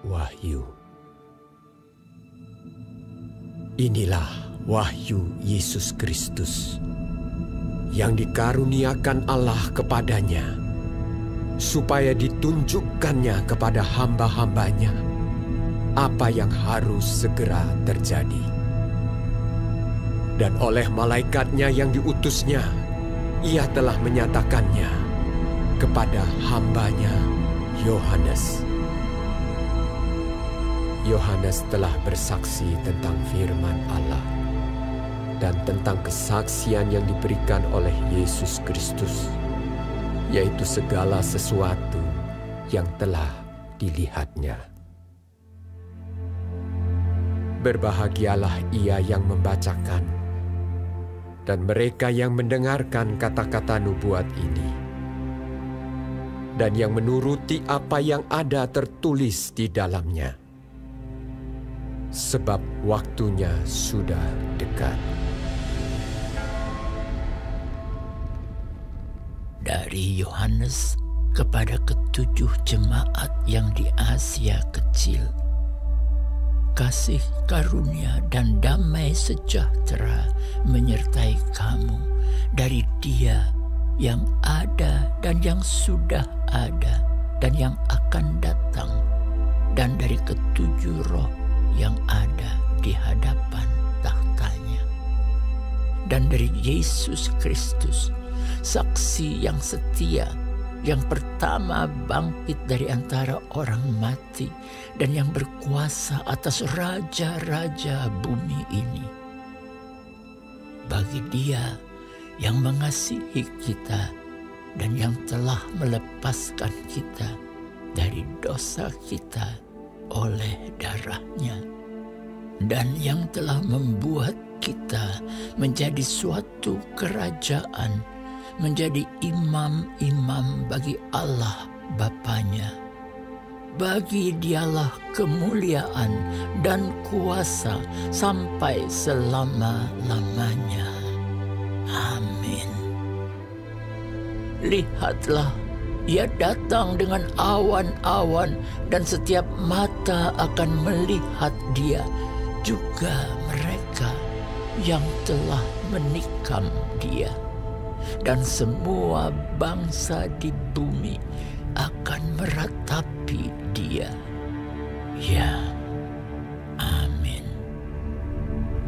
Wahyu. Inilah wahyu Yesus Kristus yang dikaruniakan Allah kepadanya, supaya ditunjukkannya kepada hamba-hambanya apa yang harus segera terjadi. Dan oleh malaikatnya yang diutusnya, ia telah menyatakannya kepada hambanya Yohanes. Yohanes telah bersaksi tentang firman Allah dan tentang kesaksian yang diberikan oleh Yesus Kristus, yaitu segala sesuatu yang telah dilihatnya. Berbahagialah ia yang membacakan dan mereka yang mendengarkan kata-kata nubuat ini, dan yang menuruti apa yang ada tertulis di dalamnya, sebab waktunya sudah dekat. Dari Yohanes kepada ketujuh jemaat yang di Asia Kecil, kasih karunia dan damai sejahtera menyertai kamu dari Dia yang ada dan yang sudah ada dan yang akan datang, dan dari ketujuh roh yang ada di hadapan tahtanya, dan dari Yesus Kristus, saksi yang setia, yang pertama bangkit dari antara orang mati dan yang berkuasa atas raja-raja bumi ini. Bagi Dia yang mengasihi kita dan yang telah melepaskan kita dari dosa kita oleh darahnya, dan yang telah membuat kita menjadi suatu kerajaan, menjadi imam-imam bagi Allah Bapanya. Bagi Dialah kemuliaan dan kuasa sampai selama-lamanya. Amin. Lihatlah, Ia datang dengan awan-awan, dan setiap mata akan melihat Dia, juga mereka yang telah menikam Dia. Dan semua bangsa di bumi akan meratapi Dia. Ya, amin.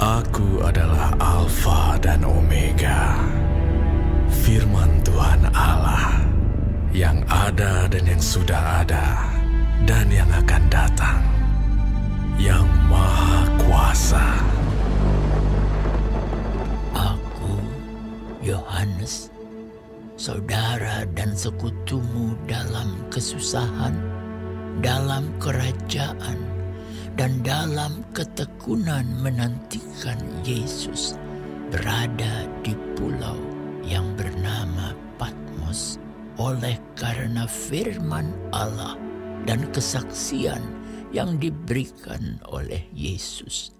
Aku adalah Alfa dan Omega, firman Tuhan Allah, yang ada dan yang sudah ada dan yang akan datang, yang Maha Kuasa. Aku, Yohanes, saudara dan sekutumu dalam kesusahan, dalam kerajaan, dan dalam ketekunan menantikan Yesus, berada di pulau yang bernama Patmos, oleh karena firman Allah dan kesaksian yang diberikan oleh Yesus.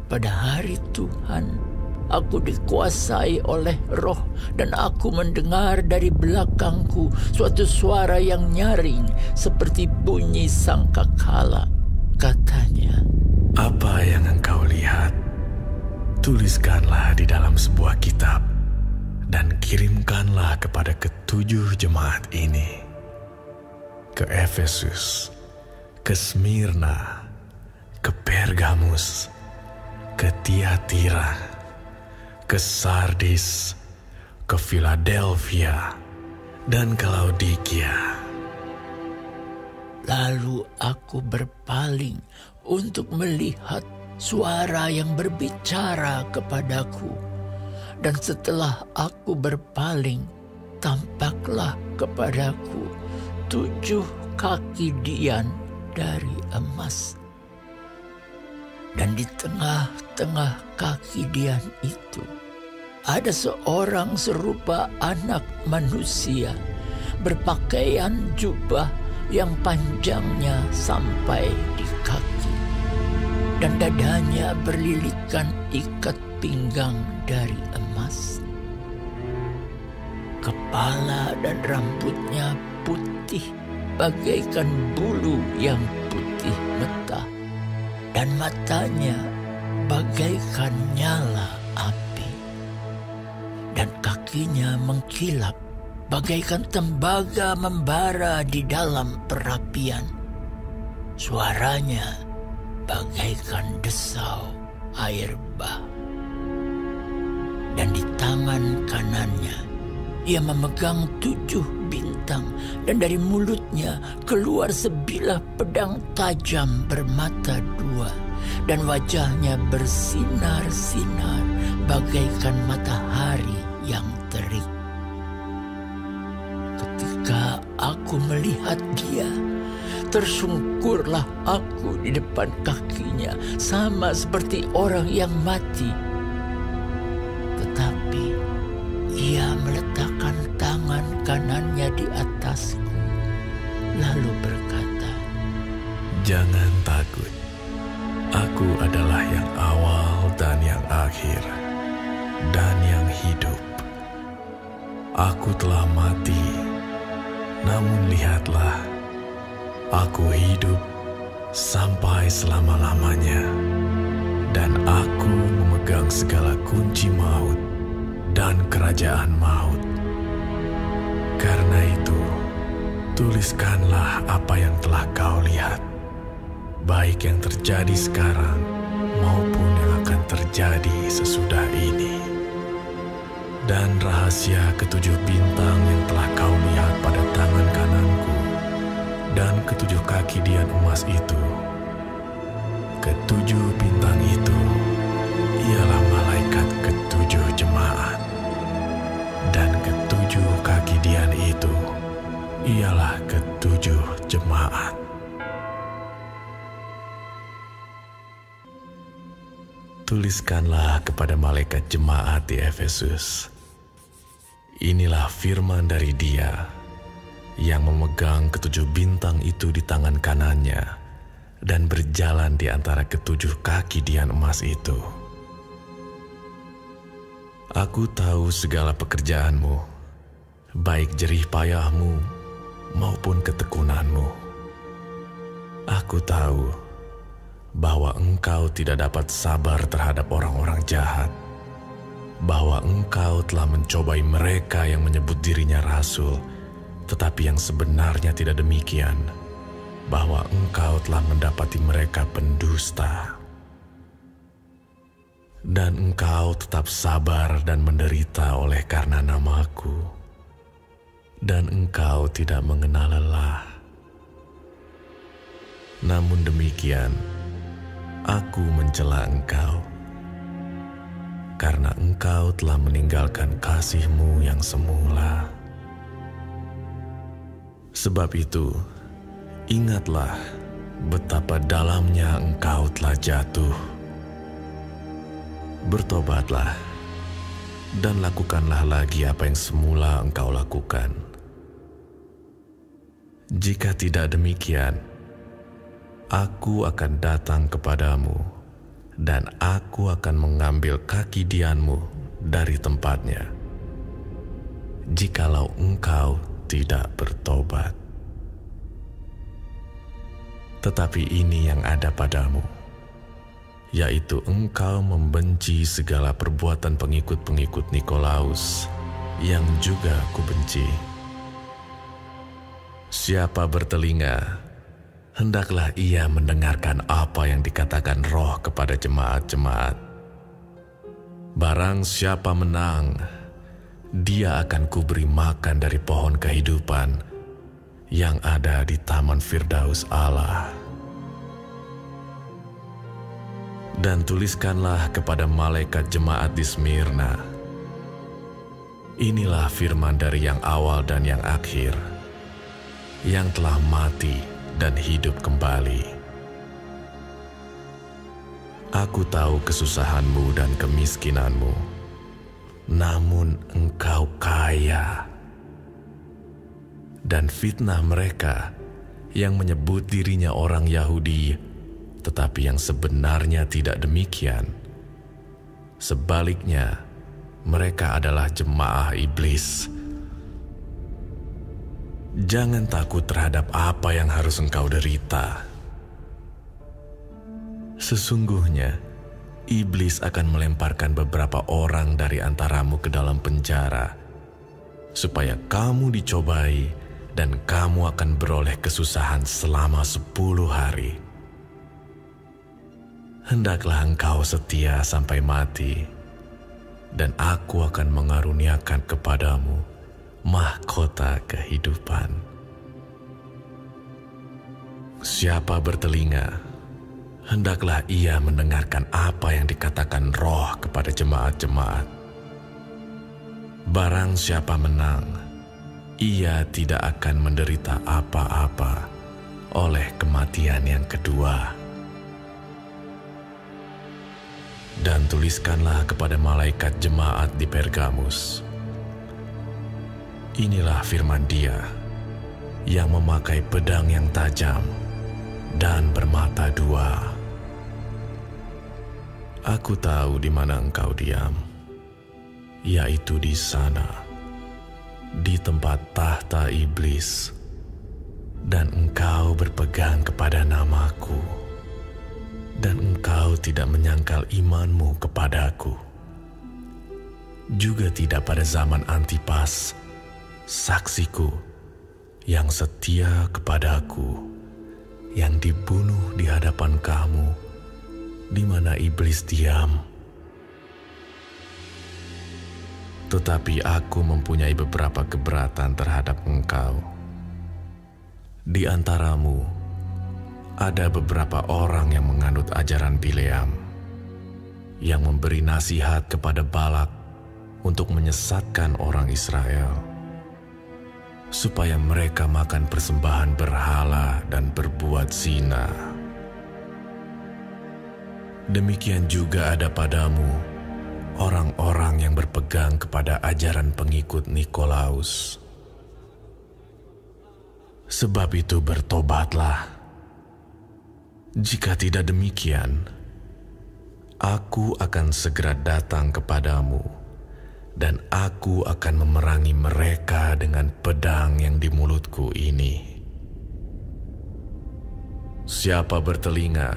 Pada hari Tuhan, aku dikuasai oleh Roh, dan aku mendengar dari belakangku suatu suara yang nyaring seperti bunyi sangkakala. Katanya, "Apa yang engkau lihat, tuliskanlah di dalam sebuah kitab dan kirimkanlah kepada ketujuh jemaat ini: ke Efesus, ke Smyrna, ke Pergamus, ke Tiatira, ke Sardis, ke Philadelphia, dan ke Laodikia." Lalu aku berpaling untuk melihat suara yang berbicara kepadaku. Dan setelah aku berpaling, tampaklah kepadaku 7 kaki dian dari emas. Dan di tengah-tengah kaki dian itu ada seorang serupa anak manusia, berpakaian jubah yang panjangnya sampai di kaki, dan dadanya berlilikan ikat pinggang dari emas. Kepala dan rambutnya putih bagaikan bulu yang putih mentah, dan matanya bagaikan nyala api, dan kakinya mengkilap bagaikan tembaga membara di dalam perapian. Suaranya bagaikan desau air bah. Dan di tangan kanannya ia memegang 7 bintang, dan dari mulutnya keluar sebilah pedang tajam bermata 2, dan wajahnya bersinar-sinar bagaikan matahari yang terik. Ketika aku melihat dia, tersungkurlah aku di depan kakinya, sama seperti orang yang mati. Tetapi ia meletakkan tangan kanannya di atasku, lalu berkata, "Jangan takut, aku adalah yang awal dan yang akhir, dan yang hidup. Aku telah mati, namun lihatlah, aku hidup sampai selama-lamanya, dan aku memegang segala kunci maut dan kerajaan maut. Karena itu, tuliskanlah apa yang telah kau lihat, baik yang terjadi sekarang maupun yang akan terjadi sesudah ini. Dan rahasia ke7 bintang yang telah kau lihat pada tangan kananku, dan ke7 kaki dian emas itu. Ke7 bintang itu ialah malaikat ke7 jemaat, dan ke7 kaki dian itu ialah ke7 jemaat." Tuliskanlah kepada malaikat jemaat di Efesus, inilah firman dari Dia yang memegang ke7 bintang itu di tangan kanannya dan berjalan di antara ke7 kaki dian emas itu. Aku tahu segala pekerjaanmu, baik jerih payahmu maupun ketekunanmu. Aku tahu bahwa engkau tidak dapat sabar terhadap orang-orang jahat, bahwa engkau telah mencobai mereka yang menyebut dirinya rasul, tetapi yang sebenarnya tidak demikian, bahwa engkau telah mendapati mereka pendusta. Dan engkau tetap sabar dan menderita oleh karena namaku, dan engkau tidak mengenal lelah. Namun demikian, aku mencela engkau, karena engkau telah meninggalkan kasih-Mu yang semula. Sebab itu, ingatlah betapa dalamnya engkau telah jatuh. Bertobatlah dan lakukanlah lagi apa yang semula engkau lakukan. Jika tidak demikian, aku akan datang kepadamu, dan aku akan mengambil kaki dianmu dari tempatnya, jikalau engkau tidak bertobat. Tetapi ini yang ada padamu, yaitu engkau membenci segala perbuatan pengikut-pengikut Nikolaus, yang juga kubenci. Siapa bertelinga, hendaklah ia mendengarkan apa yang dikatakan Roh kepada jemaat-jemaat. Barang siapa menang, dia akan kuberi makan dari pohon kehidupan yang ada di Taman Firdaus Allah. Dan tuliskanlah kepada malaikat jemaat di Smyrna, inilah firman dari yang awal dan yang akhir, yang telah mati dan hidup kembali. Aku tahu kesusahanmu dan kemiskinanmu, namun engkau kaya. Dan fitnah mereka yang menyebut dirinya orang Yahudi, tetapi yang sebenarnya tidak demikian. Sebaliknya, mereka adalah jemaah iblis. Jangan takut terhadap apa yang harus engkau derita. Sesungguhnya, iblis akan melemparkan beberapa orang dari antaramu ke dalam penjara, supaya kamu dicobai dan kamu akan beroleh kesusahan selama 10 hari. Hendaklah engkau setia sampai mati, dan aku akan mengaruniakan kepadamu mahkota kehidupan. Siapa bertelinga, hendaklah ia mendengarkan apa yang dikatakan Roh kepada jemaat-jemaat. Barang siapa menang, ia tidak akan menderita apa-apa oleh kematian yang kedua. Dan tuliskanlah kepada malaikat jemaat di Pergamus. Inilah firman Dia yang memakai pedang yang tajam dan bermata dua. Aku tahu di mana engkau diam, yaitu di sana, di tempat tahta iblis, dan engkau berpegang kepada namaku, dan engkau tidak menyangkal imanmu kepadaku. Juga tidak pada zaman Antipas, saksiku, yang setia kepadaku, yang dibunuh di hadapan kamu, di mana iblis diam. Tetapi aku mempunyai beberapa keberatan terhadap engkau. Di antaramu ada beberapa orang yang menganut ajaran Bileam, yang memberi nasihat kepada Balak untuk menyesatkan orang Israel, supaya mereka makan persembahan berhala dan berbuat zina. Demikian juga ada padamu orang-orang yang berpegang kepada ajaran pengikut Nikolaus. Sebab itu bertobatlah. Jika tidak demikian, aku akan segera datang kepadamu, dan aku akan memerangi mereka dengan pedang yang di mulutku ini. Siapa bertelinga,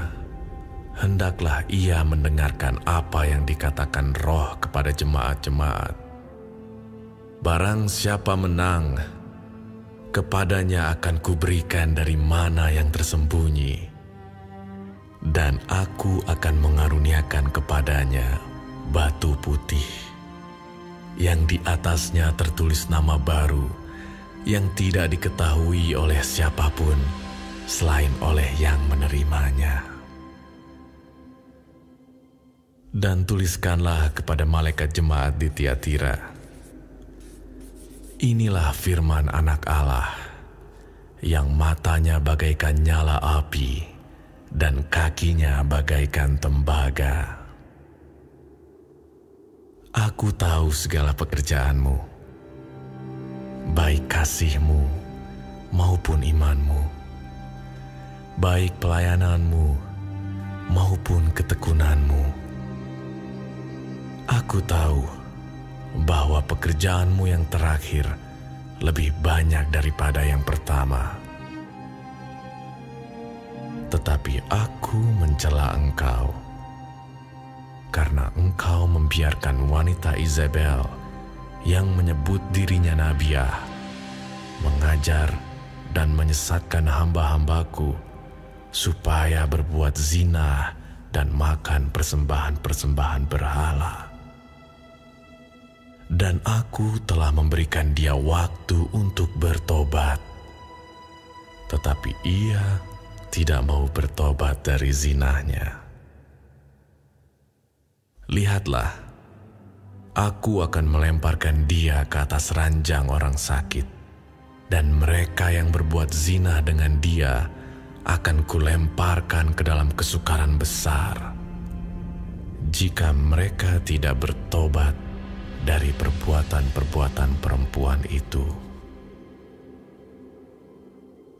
hendaklah ia mendengarkan apa yang dikatakan Roh kepada jemaat-jemaat. Barang siapa menang, kepadanya akan kuberikan dari mana yang tersembunyi, dan aku akan mengaruniakan kepadanya batu putih, yang di atasnya tertulis nama baru, yang tidak diketahui oleh siapapun selain oleh yang menerimanya. Dan tuliskanlah kepada malaikat jemaat di Tiatira, inilah firman Anak Allah, yang matanya bagaikan nyala api, dan kakinya bagaikan tembaga. Aku tahu segala pekerjaanmu, baik kasihmu maupun imanmu, baik pelayananmu maupun ketekunanmu. Aku tahu bahwa pekerjaanmu yang terakhir lebih banyak daripada yang pertama. Tetapi aku mencela engkau, karena engkau membiarkan wanita Izabel yang menyebut dirinya nabiah, mengajar dan menyesatkan hamba-hambaku supaya berbuat zina dan makan persembahan-persembahan berhala. Dan aku telah memberikan dia waktu untuk bertobat, tetapi ia tidak mau bertobat dari zinahnya. Lihatlah, aku akan melemparkan dia ke atas ranjang orang sakit, dan mereka yang berbuat zina dengan dia akan kulemparkan ke dalam kesukaran besar, jika mereka tidak bertobat dari perbuatan-perbuatan perempuan itu.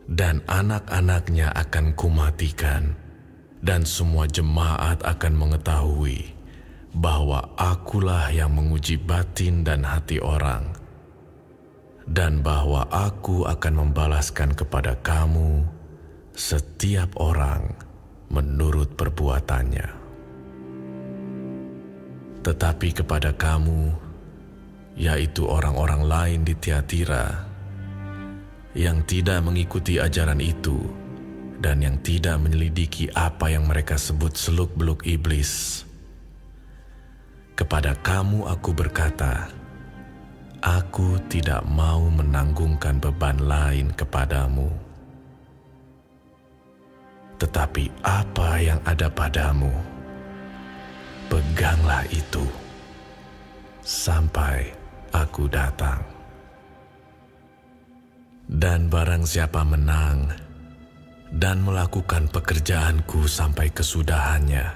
Dan anak-anaknya akan kumatikan, dan semua jemaat akan mengetahui bahwa akulah yang menguji batin dan hati orang, dan bahwa aku akan membalaskan kepada kamu setiap orang menurut perbuatannya. Tetapi kepada kamu, yaitu orang-orang lain di Tiatira, yang tidak mengikuti ajaran itu dan yang tidak menyelidiki apa yang mereka sebut seluk-beluk iblis, kepada kamu aku berkata, aku tidak mau menanggungkan beban lain kepadamu. Tetapi apa yang ada padamu, peganglah itu sampai aku datang. Dan barang siapa menang dan melakukan pekerjaanku sampai kesudahannya,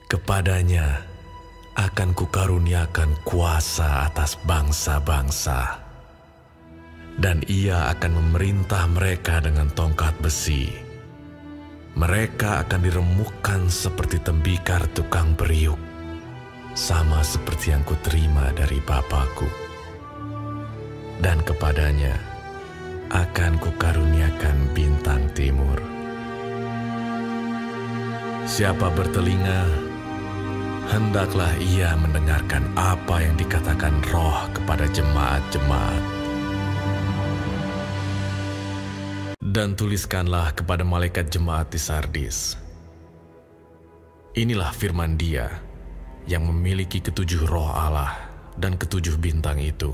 kepadanya akan kukaruniakan kuasa atas bangsa-bangsa, dan ia akan memerintah mereka dengan tongkat besi. Mereka akan diremukkan seperti tembikar tukang periuk, sama seperti yang kuterima dari Bapa-Ku. Dan kepadanya akan kukaruniakan bintang timur. Siapa bertelinga, hendaklah ia mendengarkan apa yang dikatakan Roh kepada jemaat-jemaat. Dan tuliskanlah kepada malaikat jemaat di Sardis. Inilah firman Dia yang memiliki ketujuh roh Allah dan ketujuh bintang itu.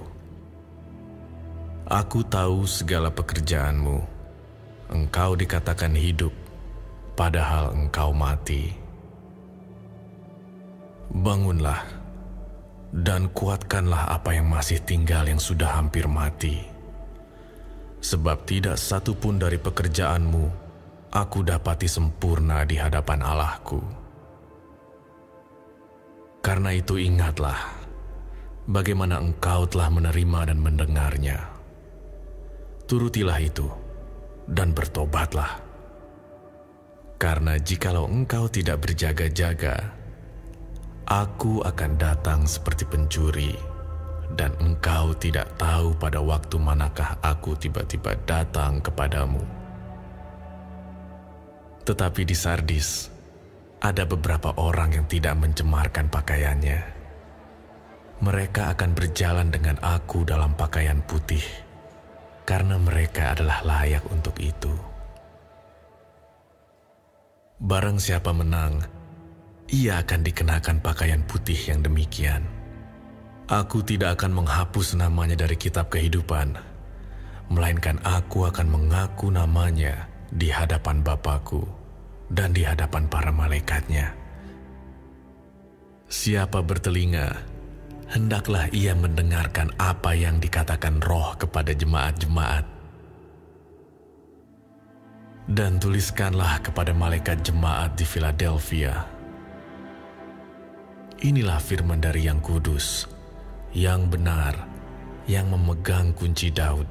Aku tahu segala pekerjaanmu. Engkau dikatakan hidup, padahal engkau mati. Bangunlah dan kuatkanlah apa yang masih tinggal yang sudah hampir mati. Sebab tidak satu pun dari pekerjaanmu aku dapati sempurna di hadapan Allahku. Karena itu ingatlah bagaimana engkau telah menerima dan mendengarnya. Turutilah itu dan bertobatlah. Karena jikalau engkau tidak berjaga-jaga, aku akan datang seperti pencuri, dan engkau tidak tahu pada waktu manakah aku tiba-tiba datang kepadamu. Tetapi di Sardis ada beberapa orang yang tidak mencemarkan pakaiannya. Mereka akan berjalan dengan aku dalam pakaian putih, karena mereka adalah layak untuk itu. Barang siapa menang, ia akan dikenakan pakaian putih yang demikian. Aku tidak akan menghapus namanya dari kitab kehidupan, melainkan aku akan mengaku namanya di hadapan Bapa-Ku dan di hadapan para malaikatnya. Siapa bertelinga, hendaklah ia mendengarkan apa yang dikatakan Roh kepada jemaat-jemaat. Dan tuliskanlah kepada malaikat jemaat di Philadelphia. Inilah firman dari Yang Kudus, yang benar, yang memegang kunci Daud.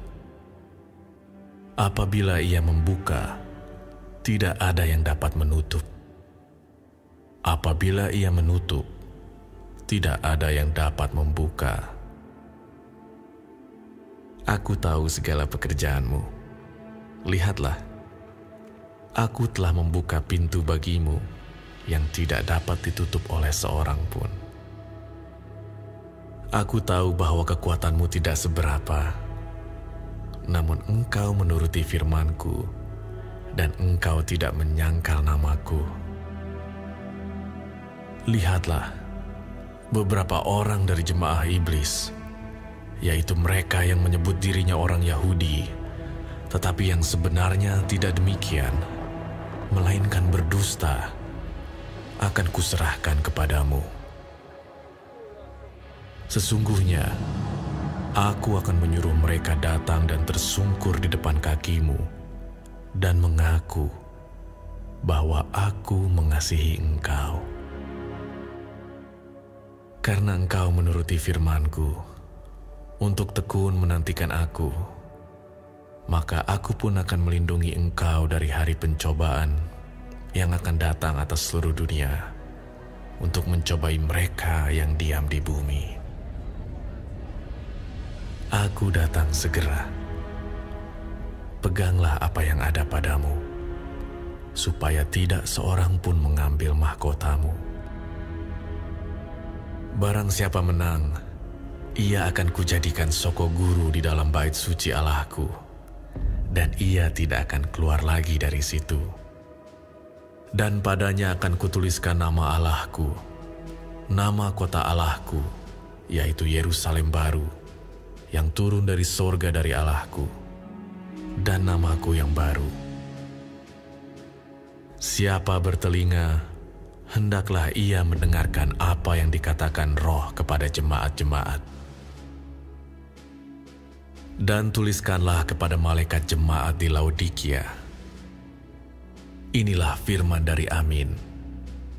Apabila ia membuka, tidak ada yang dapat menutup. Apabila ia menutup, tidak ada yang dapat membuka. Aku tahu segala pekerjaanmu. Lihatlah, aku telah membuka pintu bagimu yang tidak dapat ditutup oleh seorang pun. Aku tahu bahwa kekuatanmu tidak seberapa, namun engkau menuruti firman-Ku, dan engkau tidak menyangkal nama-Ku. Lihatlah, beberapa orang dari jemaah iblis, yaitu mereka yang menyebut dirinya orang Yahudi, tetapi yang sebenarnya tidak demikian, melainkan berdusta, akan kuserahkan kepadamu. Sesungguhnya, aku akan menyuruh mereka datang dan tersungkur di depan kakimu dan mengaku bahwa aku mengasihi engkau. Karena engkau menuruti firman-Ku untuk tekun menantikan aku, maka aku pun akan melindungi engkau dari hari pencobaan yang akan datang atas seluruh dunia untuk mencobai mereka yang diam di bumi. Aku datang segera. Peganglah apa yang ada padamu, supaya tidak seorang pun mengambil mahkotamu. Barang siapa menang, ia akan kujadikan soko guru di dalam bait suci Allahku, dan ia tidak akan keluar lagi dari situ. Dan padanya akan kutuliskan nama Allahku, nama kota Allahku, yaitu Yerusalem baru, yang turun dari sorga dari Allahku, dan namaku yang baru. Siapa bertelinga, hendaklah ia mendengarkan apa yang dikatakan Roh kepada jemaat-jemaat. Dan tuliskanlah kepada malaikat jemaat di Laodikia. Inilah firman dari Amin,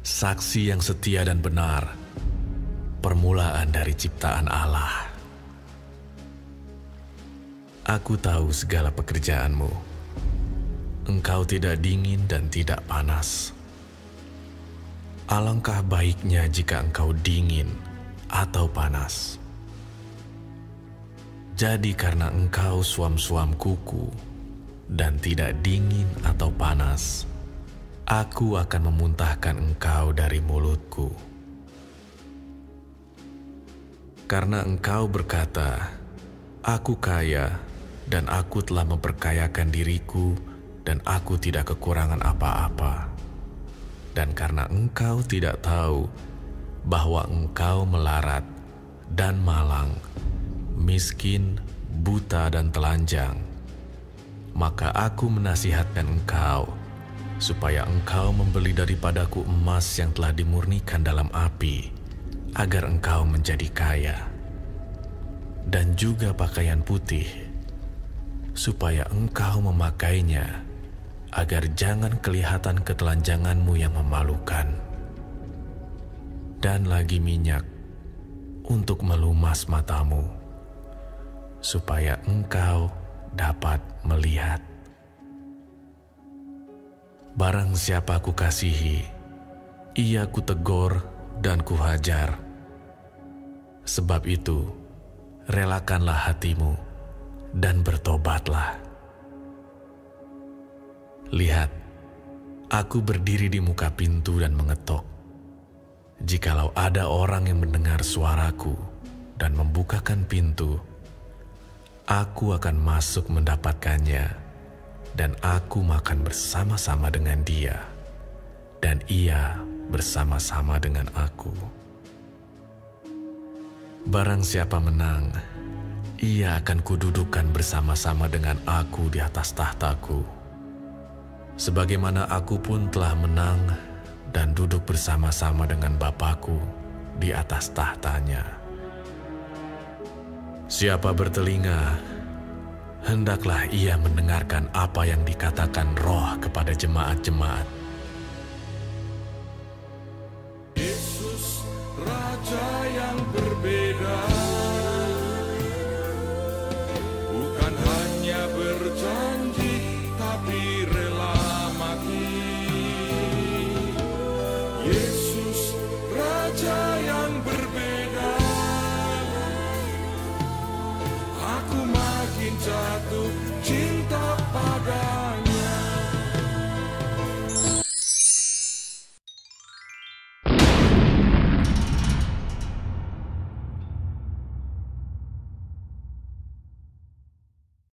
saksi yang setia dan benar, permulaan dari ciptaan Allah. Aku tahu segala pekerjaanmu. Engkau tidak dingin dan tidak panas. Alangkah baiknya jika engkau dingin atau panas. Jadi karena engkau suam-suam kuku dan tidak dingin atau panas, aku akan memuntahkan engkau dari mulutku. Karena engkau berkata, aku kaya dan aku telah memperkayakan diriku dan aku tidak kekurangan apa-apa. Dan karena engkau tidak tahu bahwa engkau melarat dan malang, miskin, buta dan telanjang, maka aku menasihatkan engkau supaya engkau membeli daripadaku emas yang telah dimurnikan dalam api, agar engkau menjadi kaya, dan juga pakaian putih, supaya engkau memakainya, agar jangan kelihatan ketelanjanganmu yang memalukan, dan lagi minyak untuk melumas matamu, supaya engkau dapat melihat. Barang siapa kukasihi, ia kutegur dan kuhajar. Sebab itu, relakanlah hatimu dan bertobatlah. Lihat, aku berdiri di muka pintu dan mengetok. Jikalau ada orang yang mendengar suaraku dan membukakan pintu, aku akan masuk mendapatkannya, dan aku makan bersama-sama dengan dia, dan ia bersama-sama dengan aku. Barang siapa menang, ia akan kududukan bersama-sama dengan aku di atas tahtaku, sebagaimana aku pun telah menang dan duduk bersama-sama dengan Bapakku di atas tahtanya. Siapa bertelinga, hendaklah ia mendengarkan apa yang dikatakan Roh kepada jemaat-jemaat. Yesus, Raja yang